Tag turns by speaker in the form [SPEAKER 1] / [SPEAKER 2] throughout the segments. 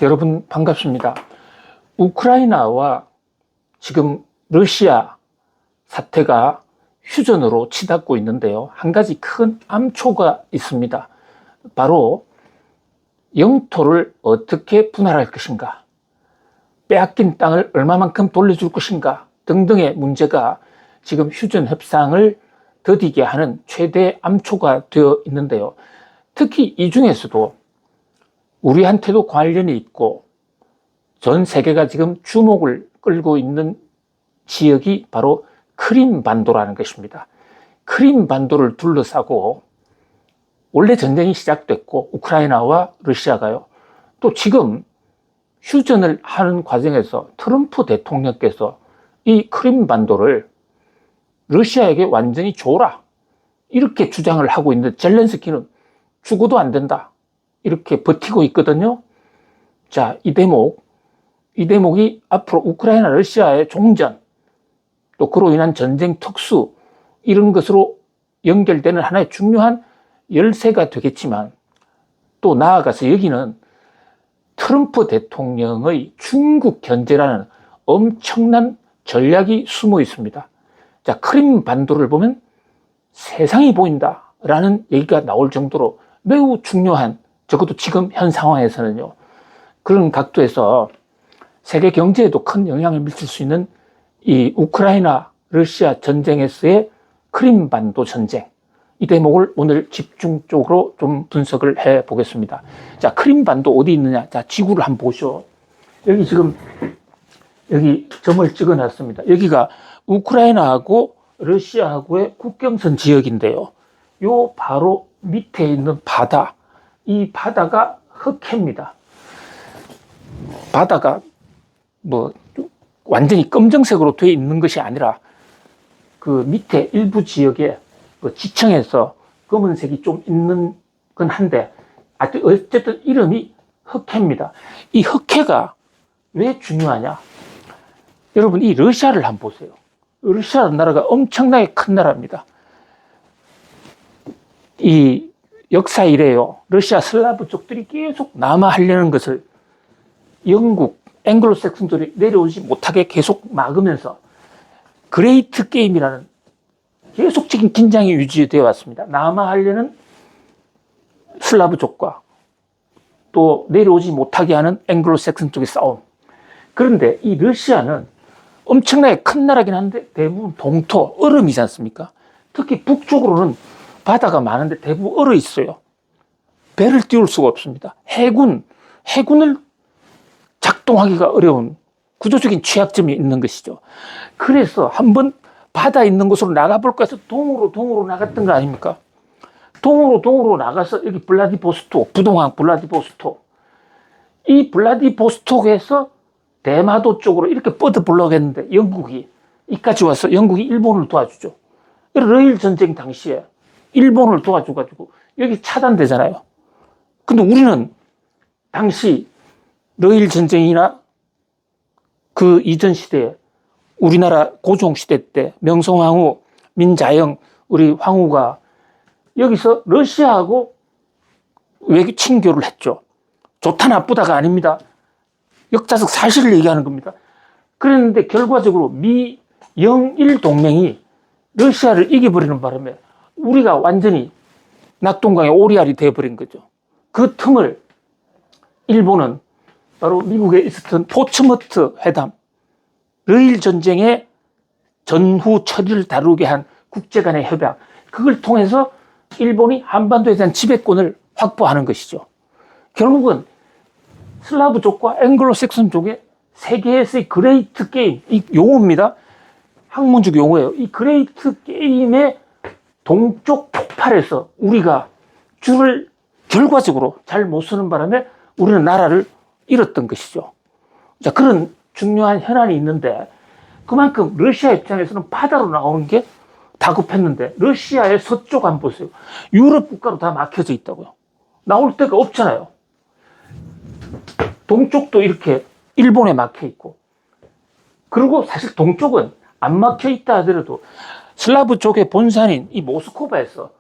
[SPEAKER 1] 여러분 반갑습니다. 우크라이나와 지금 러시아 사태가 휴전으로 치닫고 있는데요. 한 가지 큰 암초가 있습니다. 바로 영토를 어떻게 분할할 것인가, 빼앗긴 땅을 얼마만큼 돌려줄 것인가 등등의 문제가 지금 휴전 협상을 더디게 하는 최대 암초가 되어 있는데요. 특히 이 중에서도 우리한테도 관련이 있고 전 세계가 지금 주목을 끌고 있는 지역이 바로 크림반도라는 것입니다. 크림반도를 둘러싸고 원래 전쟁이 시작됐고 우크라이나와 러시아가요. 또 지금 휴전을 하는 과정에서 트럼프 대통령께서 이 크림반도를 러시아에게 완전히 줘라 이렇게 주장을 하고 있는데 젤렌스키는 죽어도 안 된다 이렇게 버티고 있거든요. 자, 이 대목이 앞으로 우크라이나 러시아의 종전, 또 그로 인한 전쟁 특수 이런 것으로 연결되는 하나의 중요한 열쇠가 되겠지만, 또 나아가서 여기는 트럼프 대통령의 중국 견제라는 엄청난 전략이 숨어 있습니다. 자, 크림반도를 보면 세상이 보인다라는 얘기가 나올 정도로 매우 중요한, 적어도 지금 현 상황에서는요, 그런 각도에서 세계 경제에도 큰 영향을 미칠 수 있는 이 우크라이나 러시아 전쟁에서의 크림반도 전쟁, 이 대목을 오늘 집중적으로 좀 분석을 해 보겠습니다. 자, 크림반도 어디 있느냐? 자, 지구를 한번 보시오. 여기 지금 여기 점을 찍어 놨습니다. 여기가 우크라이나하고 러시아하고의 국경선 지역인데요. 요 바로 밑에 있는 바다, 이 바다가 흑해입니다. 바다가 뭐 완전히 검정색으로 되어 있는 것이 아니라 그 밑에 일부 지역에 그 지층에서 검은색이 좀 있는 건 한데, 어쨌든 이름이 흑해입니다. 이 흑해가 왜 중요하냐? 여러분, 이 러시아를 한번 보세요. 러시아라는 나라가 엄청나게 큰 나라입니다. 이 역사 이래요. 러시아 슬라브 쪽들이 계속 남하하려는 것을 영국, 앵글로색슨들이 내려오지 못하게 계속 막으면서 그레이트 게임이라는 계속적인 긴장이 유지되어 왔습니다. 남하하려는 슬라브족과 또 내려오지 못하게 하는 앵글로색슨 쪽의 싸움. 그런데 이 러시아는 엄청나게 큰 나라긴 한데 대부분 동토, 얼음이지 않습니까? 특히 북쪽으로는 바다가 많은데 대부분 얼어 있어요. 배를 띄울 수가 없습니다. 해군을 작동하기가 어려운 구조적인 취약점이 있는 것이죠. 그래서 한번 바다 있는 곳으로 나가볼까 해서 동으로 나갔던 거 아닙니까? 동으로 나가서 여기 블라디보스톡, 부동항 블라디보스톡. 이 블라디보스톡에서 대마도 쪽으로 이렇게 뻗어보려고 했는데 영국이 이까지 와서 영국이 일본을 도와주죠. 러일 전쟁 당시에 일본을 도와줘가지고 여기 차단되잖아요. 근데 우리는 당시 러일 전쟁이나 그 이전 시대에 우리나라 고종 시대 때 명성황후, 민자영, 우리 황후가 여기서 러시아하고 외교 친교를 했죠. 좋다 나쁘다가 아닙니다. 역사적 사실을 얘기하는 겁니다. 그랬는데 결과적으로 미영일 동맹이 러시아를 이겨버리는 바람에 우리가 완전히 낙동강의 오리알이 되어버린 거죠. 그 틈을 일본은 바로 미국에 있었던 포츠머트 회담, 러일 전쟁의 전후 처리를 다루게 한 국제 간의 협약, 그걸 통해서 일본이 한반도에 대한 지배권을 확보하는 것이죠. 결국은 슬라브족과 앵글로색슨족의 세계에서의 그레이트 게임, 이 용어입니다. 학문적 용어예요. 이 그레이트 게임의 동쪽 폭발에서 우리가 줄을 결과적으로 잘 못 쓰는 바람에 우리는 나라를 잃었던 것이죠. 자, 그런 중요한 현안이 있는데, 그만큼 러시아 입장에서는 바다로 나오는 게 다급했는데, 러시아의 서쪽 한번 보세요. 유럽 국가로 다 막혀져 있다고요. 나올 데가 없잖아요. 동쪽도 이렇게 일본에 막혀 있고, 그리고 사실 동쪽은 안 막혀 있다 하더라도 슬라브 쪽의 본산인 이 모스크바에서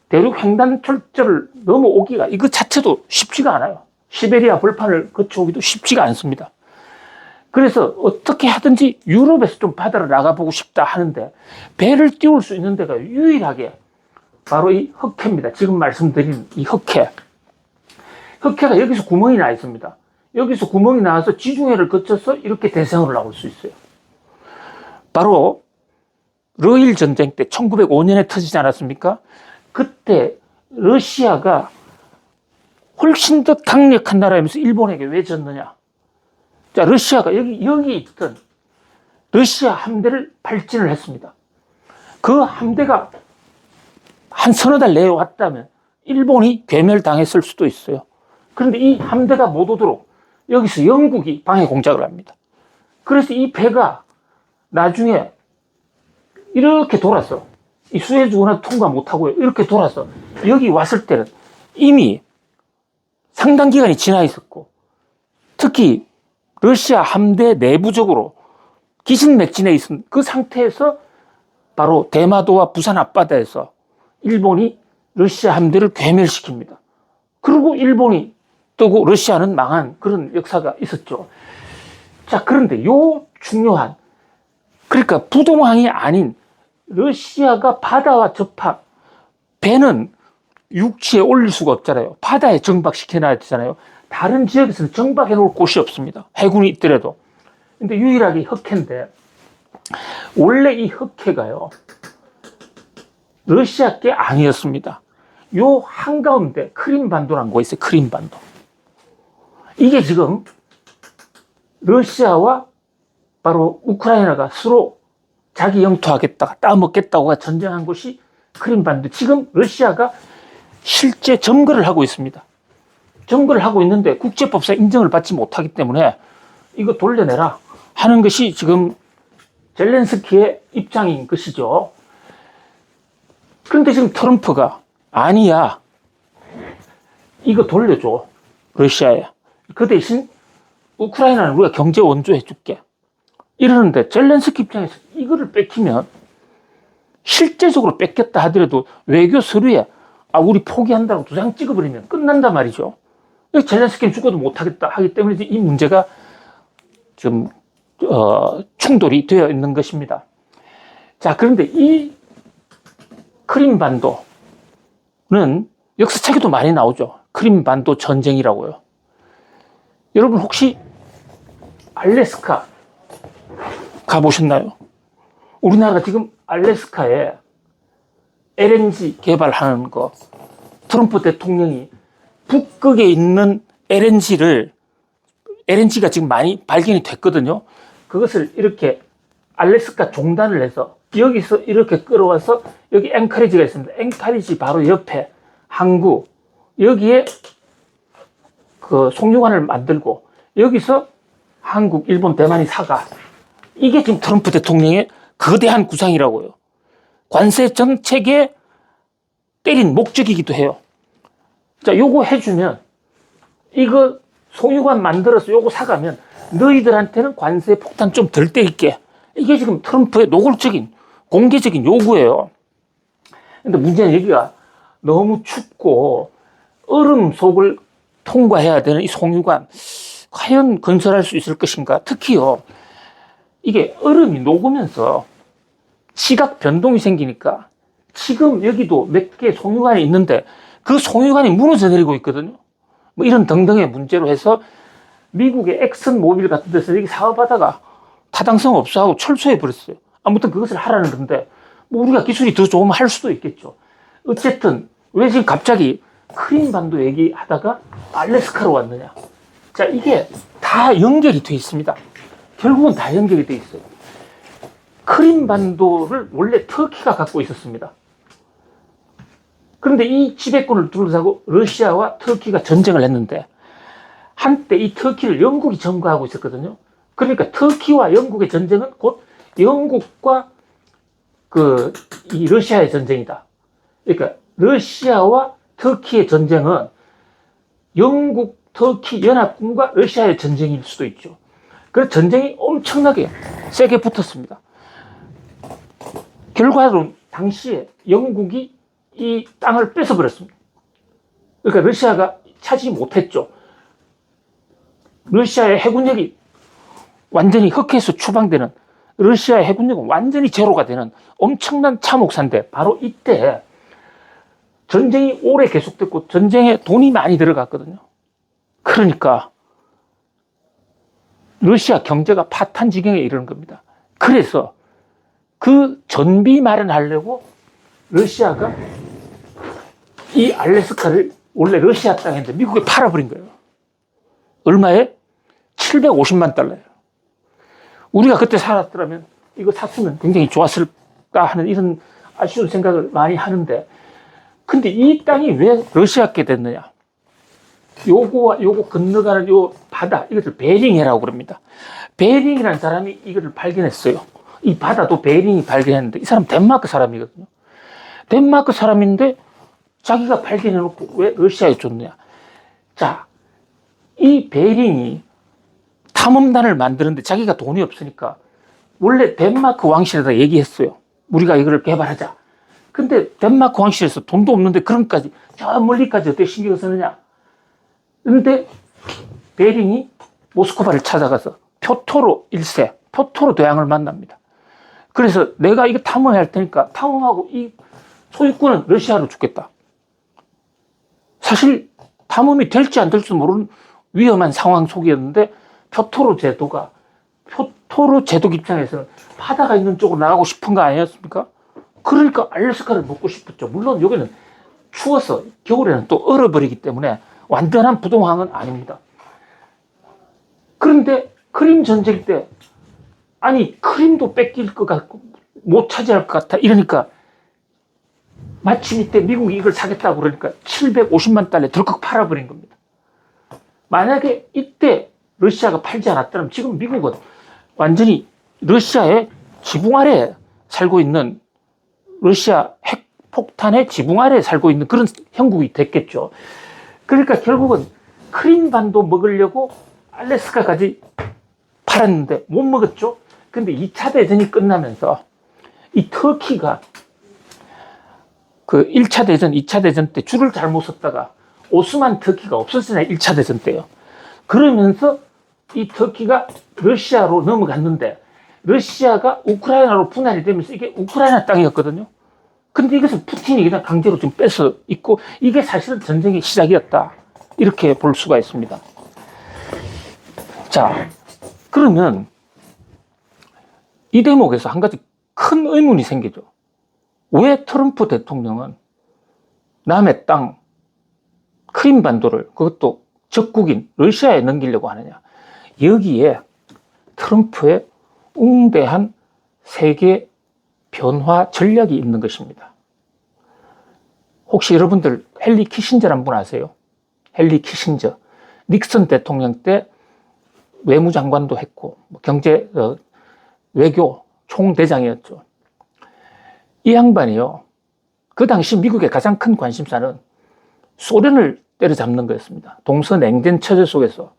[SPEAKER 1] 대륙 횡단 철저를 넘어오기가 이거 자체도 쉽지가 않아요. 시베리아 벌판을 거쳐오기도 쉽지가 않습니다. 그래서 어떻게 하든지 유럽에서 좀 바다를 나가보고 싶다 하는데 배를 띄울 수 있는 데가 유일하게 바로 이 흑해입니다. 지금 말씀드린 이 흑해. 흑해가 여기서 구멍이 나 있습니다. 여기서 구멍이 나와서 지중해를 거쳐서 이렇게 대서양으로 나올 수 있어요. 바로 러일 전쟁 때 1905년에 터지지 않았습니까? 그때 러시아가 훨씬 더 강력한 나라이면서 일본에게 왜 졌느냐? 자, 러시아가 여기 있던 러시아 함대를 발진을 했습니다. 그 함대가 한 서너 달 내에 왔다면 일본이 괴멸당했을 수도 있어요. 그런데 이 함대가 못 오도록 여기서 영국이 방해 공작을 합니다. 그래서 이 배가 나중에 이렇게 돌아서 이 수에즈 운하 통과 못하고요. 이렇게 돌아서 여기 왔을 때는 이미 상당 기간이 지나 있었고 특히 러시아 함대 내부적으로 기신맥진해 있은 그 상태에서 바로 대마도와 부산 앞바다에서 일본이 러시아 함대를 괴멸시킵니다. 그리고 일본이 뜨고 러시아는 망한 그런 역사가 있었죠. 자, 그런데 요 중요한, 그러니까 부동항이 아닌 러시아가 바다와 접합, 배는 육지에 올릴 수가 없잖아요. 바다에 정박시켜놔야 되잖아요. 다른 지역에서는 정박해 놓을 곳이 없습니다. 해군이 있더라도. 근데 유일하게 흑해인데, 원래 이 흑해가요, 러시아 게 아니었습니다. 요 한가운데 크림반도라는 곳이 있어요. 크림반도. 이게 지금 러시아와 바로 우크라이나가 서로 자기 영토하겠다, 따먹겠다고 전쟁한 곳이 크림반도. 지금 러시아가 실제 점거를 하고 있습니다. 점거를 하고 있는데 국제법상 인정을 받지 못하기 때문에 이거 돌려내라 하는 것이 지금 젤렌스키의 입장인 것이죠. 그런데 지금 트럼프가 아니야, 이거 돌려줘, 러시아에. 그 대신 우크라이나는 우리가 경제 원조해 줄게 이러는데, 젤렌스키 입장에서 이거를 뺏기면 실제적으로 뺏겼다 하더라도 외교 서류에 우리 포기한다고 도장 찍어버리면 끝난단 말이죠. 젤렌스키는 죽어도 못하겠다 하기 때문에 이 문제가 좀 충돌이 되어 있는 것입니다. 자, 그런데 이 크림반도는 역사책에도 많이 나오죠. 크림반도 전쟁이라고요. 여러분 혹시 알래스카 가보셨나요? 우리나라가 지금 알래스카에 LNG 개발하는 거, 트럼프 대통령이 북극에 있는 LNG가 지금 많이 발견이 됐거든요. 그것을 이렇게 알래스카 종단을 해서 여기서 이렇게 끌어와서 여기 앵커리지가 있습니다. 앵커리지 바로 옆에 항구, 여기에 그 송유관을 만들고 여기서 한국, 일본, 대만이 사가. 이게 지금 트럼프 대통령의 거대한 구상이라고요. 관세 정책에 때린 목적이기도 해요. 자, 요거 해주면, 이거 송유관 만들어서 요거 사가면 너희들한테는 관세 폭탄 좀 덜 때릴게. 이게 지금 트럼프의 노골적인 공개적인 요구예요. 근데 문제는 여기가 너무 춥고 얼음 속을 통과해야 되는 이 송유관, 과연 건설할 수 있을 것인가? 특히요, 이게 얼음이 녹으면서 시각 변동이 생기니까 지금 여기도 몇 개 송유관이 있는데 그 송유관이 무너져 내리고 있거든요. 뭐 이런 등등의 문제로 해서 미국의 엑슨 모빌 같은 데서 여기 사업하다가 타당성 없어 하고 철수해 버렸어요. 아무튼 그것을 하라는 건데, 뭐 우리가 기술이 더 좋으면 할 수도 있겠죠. 어쨌든 왜 지금 갑자기 크림반도 얘기하다가 알래스카로 왔느냐? 자, 이게 다 연결이 돼 있습니다. 결국은 다 연결이 돼 있어요. 크림반도를 원래 터키가 갖고 있었습니다. 그런데 이 지배권을 둘러싸고 러시아와 터키가 전쟁을 했는데, 한때 이 터키를 영국이 점거하고 있었거든요. 그러니까 터키와 영국의 전쟁은 곧 영국과 이 러시아의 전쟁이다. 그러니까 러시아와 터키의 전쟁은 영국, 터키 연합군과 러시아의 전쟁일 수도 있죠. 그래서 전쟁이 엄청나게 세게 붙었습니다. 결과로 당시에 영국이 이 땅을 뺏어버렸습니다. 그러니까 러시아가 차지 못했죠. 러시아의 해군력이 완전히 흑해에서 추방되는, 러시아의 해군력은 완전히 제로가 되는 엄청난 참혹사인데, 바로 이때 전쟁이 오래 계속됐고 전쟁에 돈이 많이 들어갔거든요. 그러니까 러시아 경제가 파탄 지경에 이르는 겁니다. 그래서 그 전비 마련하려고 러시아가 이 알래스카를 원래 러시아 땅인데 미국에 팔아버린 거예요. 얼마에? 750만 달러예요. 우리가 그때 살았더라면 이거 샀으면 굉장히 좋았을까 하는 이런 아쉬운 생각을 많이 하는데, 근데 이 땅이 왜 러시아께 됐느냐? 요거와 요거 건너가는 요 바다, 이것을 베링해라고 그럽니다. 베링이라는 사람이 이거를 발견했어요. 이 바다도 베링이 발견했는데, 이 사람 덴마크 사람이거든요. 덴마크 사람인데 자기가 발견해놓고 왜 러시아에 줬느냐? 자, 이 베링이 탐험단을 만드는데 자기가 돈이 없으니까 원래 덴마크 왕실에다 얘기했어요. 우리가 이거를 개발하자. 근데 덴마크 왕실에서 돈도 없는데 그런까지 저 멀리까지 어떻게 신경 쓰느냐? 그런데 베링이 모스크바를 찾아가서 표토로 1세, 표토로 대왕을 만납니다. 그래서 내가 이거 탐험할 테니까 탐험하고 이 소유권은 러시아로 주겠다. 사실 탐험이 될지 안 될지 모르는 위험한 상황 속이었는데, 표토로 제독 입장에서는 바다가 있는 쪽으로 나가고 싶은 거 아니었습니까? 그러니까 알래스카를 먹고 싶었죠. 물론 여기는 추워서 겨울에는 또 얼어버리기 때문에 완전한 부동항은 아닙니다. 그런데 크림 전쟁 때, 아니 크림도 뺏길 것 같고 못 차지할 것 같아 이러니까 마침 이때 미국이 이걸 사겠다고 그러니까 750만 달러에 덜컥 팔아버린 겁니다. 만약에 이때 러시아가 팔지 않았다면 지금 미국은 완전히 러시아의 지붕 아래에 살고 있는, 러시아 핵폭탄의 지붕 아래에 살고 있는 그런 형국이 됐겠죠. 그러니까 결국은 크림반도 먹으려고 알래스카까지 팔았는데 못 먹었죠. 근데 2차 대전이 끝나면서 이 터키가 그 1차 대전, 2차 대전 때 줄을 잘못 섰다가 오스만 터키가 없었잖아요. 1차 대전 때요. 그러면서 이 터키가 러시아로 넘어갔는데, 러시아가 우크라이나로 분할이 되면서 이게 우크라이나 땅이었거든요. 근데 이것을 푸틴이 그냥 강제로 좀 뺏어 있고, 이게 사실은 전쟁의 시작이었다. 이렇게 볼 수가 있습니다. 자, 그러면 이 대목에서 한 가지 큰 의문이 생기죠. 왜 트럼프 대통령은 남의 땅, 크림반도를, 그것도 적국인 러시아에 넘기려고 하느냐? 여기에 트럼프의 웅대한 세계 변화 전략이 있는 것입니다. 혹시 여러분들 헨리 키신저라는 분 아세요? 헨리 키신저. 닉슨 대통령 때 외무장관도 했고 경제 외교 총대장이었죠. 이 양반이요, 그 당시 미국의 가장 큰 관심사는 소련을 때려잡는 거였습니다. 동서냉전 체제 속에서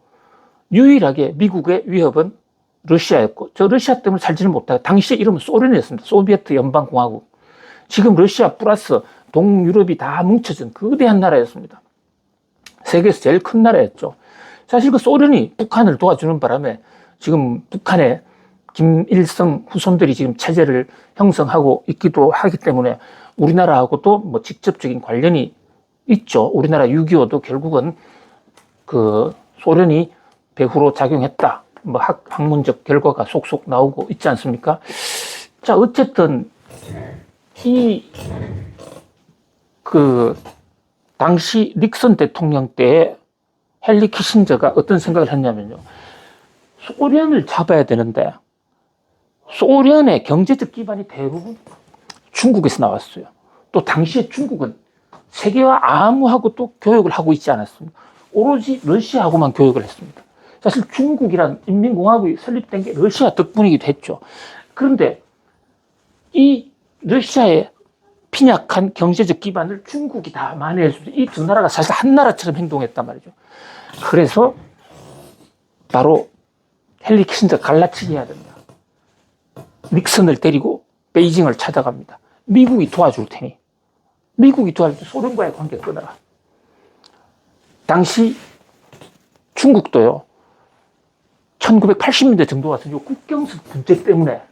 [SPEAKER 1] 유일하게 미국의 위협은 러시아였고, 저 러시아 때문에 살지는 못하고, 당시에 이름은 소련이었습니다. 소비에트 연방공화국. 지금 러시아 플러스 동유럽이 다 뭉쳐진 거대한 나라였습니다. 세계에서 제일 큰 나라였죠. 사실 그 소련이 북한을 도와주는 바람에 지금 북한의 김일성 후손들이 지금 체제를 형성하고 있기도 하기 때문에 우리나라하고도 뭐 직접적인 관련이 있죠. 우리나라 6.25도 결국은 그 소련이 배후로 작용했다. 뭐 학문적 결과가 속속 나오고 있지 않습니까? 자, 어쨌든 당시 닉슨 대통령 때 헨리 키신저가 어떤 생각을 했냐면요. 소련을 잡아야 되는데 소련의 경제적 기반이 대부분 중국에서 나왔어요. 또 당시에 중국은 세계와 아무하고 또 교역을 하고 있지 않았습니다. 오로지 러시아하고만 교역을 했습니다. 사실 중국이란 인민공화국이 설립된 게 러시아 덕분이기도 했죠. 그런데 이 러시아의 빈약한 경제적 기반을 중국이 다 만회해주면서 이 두 나라가 사실 한 나라처럼 행동했단 말이죠. 그래서 바로 헨리 키신저 갈라치기 해야 된다. 닉슨을 데리고 베이징을 찾아갑니다. 미국이 도와줄 테니. 미국이 도와줄 때 소련과의 관계 끊어라. 당시 중국도요, 1980년대 정도 와서 이 국경선 분쟁 때문에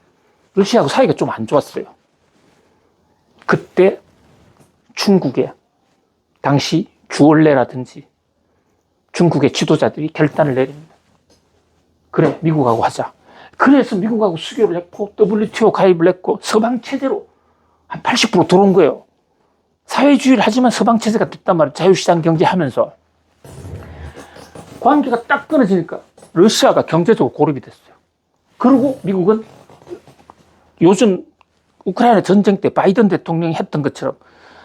[SPEAKER 1] 러시아하고 사이가 좀 안 좋았어요. 그때 중국의 당시 주얼레라든지 중국의 지도자들이 결단을 내립니다. 그래, 미국하고 하자. 그래서 미국하고 수교를 했고 WTO 가입을 했고 서방 체제로 한 80% 들어온 거예요. 사회주의를 하지만 서방 체제가 됐단 말이에요. 자유시장 경제 하면서. 관계가 딱 끊어지니까 러시아가 경제적으로 고립이 됐어요. 그리고 미국은 요즘 우크라이나 전쟁 때 바이든 대통령이 했던 것처럼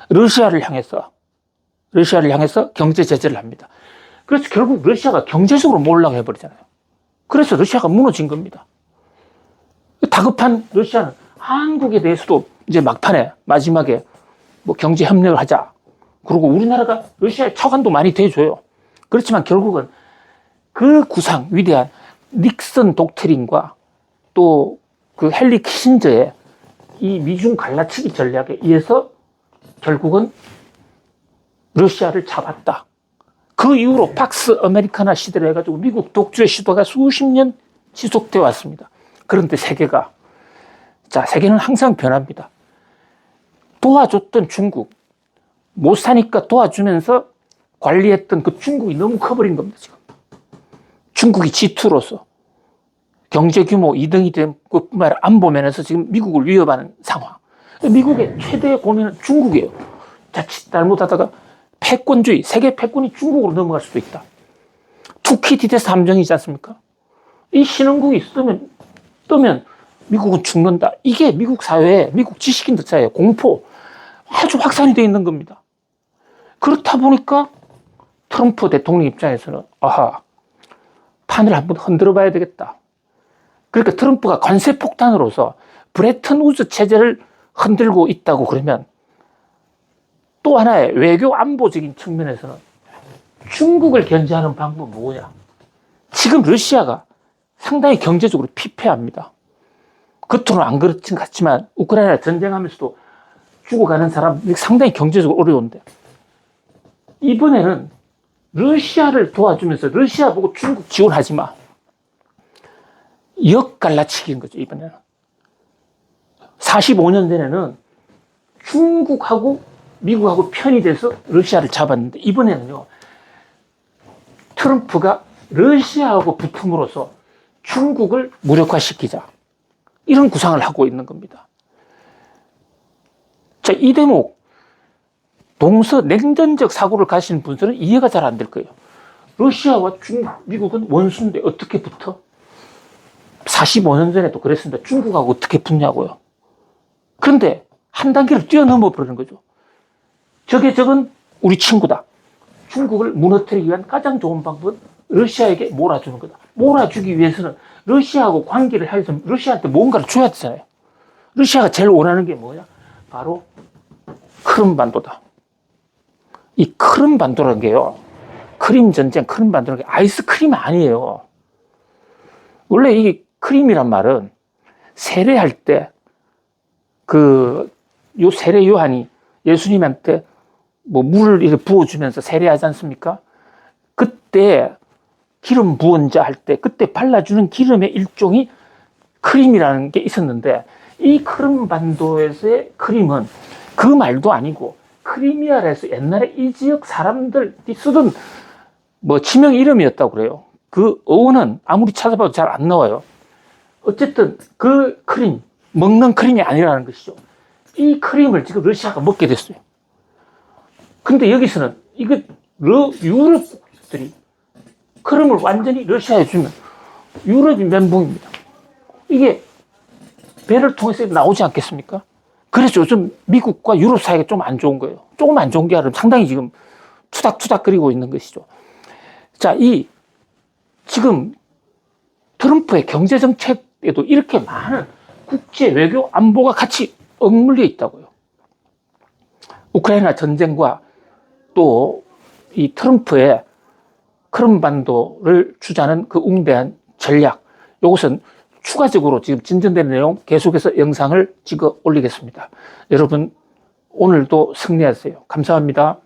[SPEAKER 1] 러시아를 향해서 경제 제재를 합니다. 그래서 결국 러시아가 경제적으로 몰락해 버리잖아요. 그래서 러시아가 무너진 겁니다. 다급한 러시아는 한국에 대해서도 이제 막판에 마지막에 뭐 경제 협력을 하자. 그리고 우리나라가 러시아에 차관도 많이 대줘요. 그렇지만 결국은 그 구상, 위대한 닉슨 독트린과 또 그 헨리 키신저의 이 미중 갈라치기 전략에 의해서 결국은 러시아를 잡았다. 그 이후로 팍스 아메리카나 시대를 해가지고 미국 독주의 시도가 수십 년 지속되어 왔습니다. 그런데 세계는 항상 변합니다. 도와줬던 중국, 못 사니까 도와주면서 관리했던 그 중국이 너무 커버린 겁니다, 지금. 중국이 G2로서 경제 규모 2등이 된 것뿐만 아니라 안보 면에서 지금 미국을 위협하는 상황. 미국의 최대 고민은 중국이에요. 자칫 잘못하다가 패권주의, 세계 패권이 중국으로 넘어갈 수도 있다. 투키디데스 함정이지 않습니까? 이 신흥국이 뜨면 미국은 죽는다. 이게 미국 사회에, 미국 지식인들 사이에 공포, 아주 확산이 되어 있는 겁니다. 그렇다 보니까 트럼프 대통령 입장에서는 판을 한번 흔들어 봐야 되겠다. 그러니까 트럼프가 관세 폭탄으로서 브레튼 우즈 체제를 흔들고 있다고 그러면 또 하나의 외교 안보적인 측면에서는 중국을 견제하는 방법은 뭐냐? 지금 러시아가 상당히 경제적으로 피폐합니다. 겉으로는 안 그렇진 같지만 우크라이나 전쟁하면서도 죽어가는 사람들이 상당히 경제적으로 어려운데 이번에는 러시아를 도와주면서 러시아 보고 중국 지원하지 마. 역갈라치기인 거죠, 이번에는. 45년 전에는 중국하고 미국하고 편이 돼서 러시아를 잡았는데 이번에는요, 트럼프가 러시아하고 붙음으로써 중국을 무력화시키자. 이런 구상을 하고 있는 겁니다. 자, 이 대목, 동서냉전적 사고를 가시는 분들은 이해가 잘 안 될 거예요. 러시아와 미국은 원수인데 어떻게 붙어? 45년 전에도 그랬습니다. 중국하고 어떻게 붙냐고요. 그런데 한 단계를 뛰어넘어 버리는 거죠. 적은 우리 친구다. 중국을 무너뜨리기 위한 가장 좋은 방법은 러시아에게 몰아주는 거다. 몰아주기 위해서는 러시아하고 관계를 해서 러시아한테 뭔가를 줘야 되잖아요. 러시아가 제일 원하는 게 뭐냐? 바로 크림반도다. 이 크림반도라는 게요, 크림 전쟁, 크림반도라는 게 아이스크림 아니에요. 원래 이 크림이란 말은 세례할 때 요 세례 요한이 예수님한테 뭐 물을 이렇게 부어주면서 세례하지 않습니까? 그때 기름 부은 자 할 때 그때 발라주는 기름의 일종이 크림이라는 게 있었는데 이 크림반도에서의 크림은 그 말도 아니고 크리미아에서 옛날에 이 지역 사람들이 쓰던 뭐 지명 이름이었다고 그래요. 그 어원은 아무리 찾아봐도 잘 안 나와요. 어쨌든 그 크림, 먹는 크림이 아니라는 것이죠. 이 크림을 지금 러시아가 먹게 됐어요. 근데 여기서는 유럽들이 크림을 완전히 러시아에 주면 유럽이 멘붕입니다. 이게 배를 통해서 나오지 않겠습니까? 그래서 요즘 미국과 유럽 사이가 좀 안 좋은 거예요. 조금 안 좋은 게 아니라 상당히 지금 투닥투닥거리고 있는 것이죠. 자, 지금 트럼프의 경제정책에도 이렇게 많은 국제 외교 안보가 같이 얽물려 있다고요. 우크라이나 전쟁과 또 이 트럼프의 크림반도를 주자는 그 웅대한 전략, 이것은 추가적으로 지금 진전되는 내용 계속해서 영상을 찍어 올리겠습니다. 여러분, 오늘도 승리하세요. 감사합니다.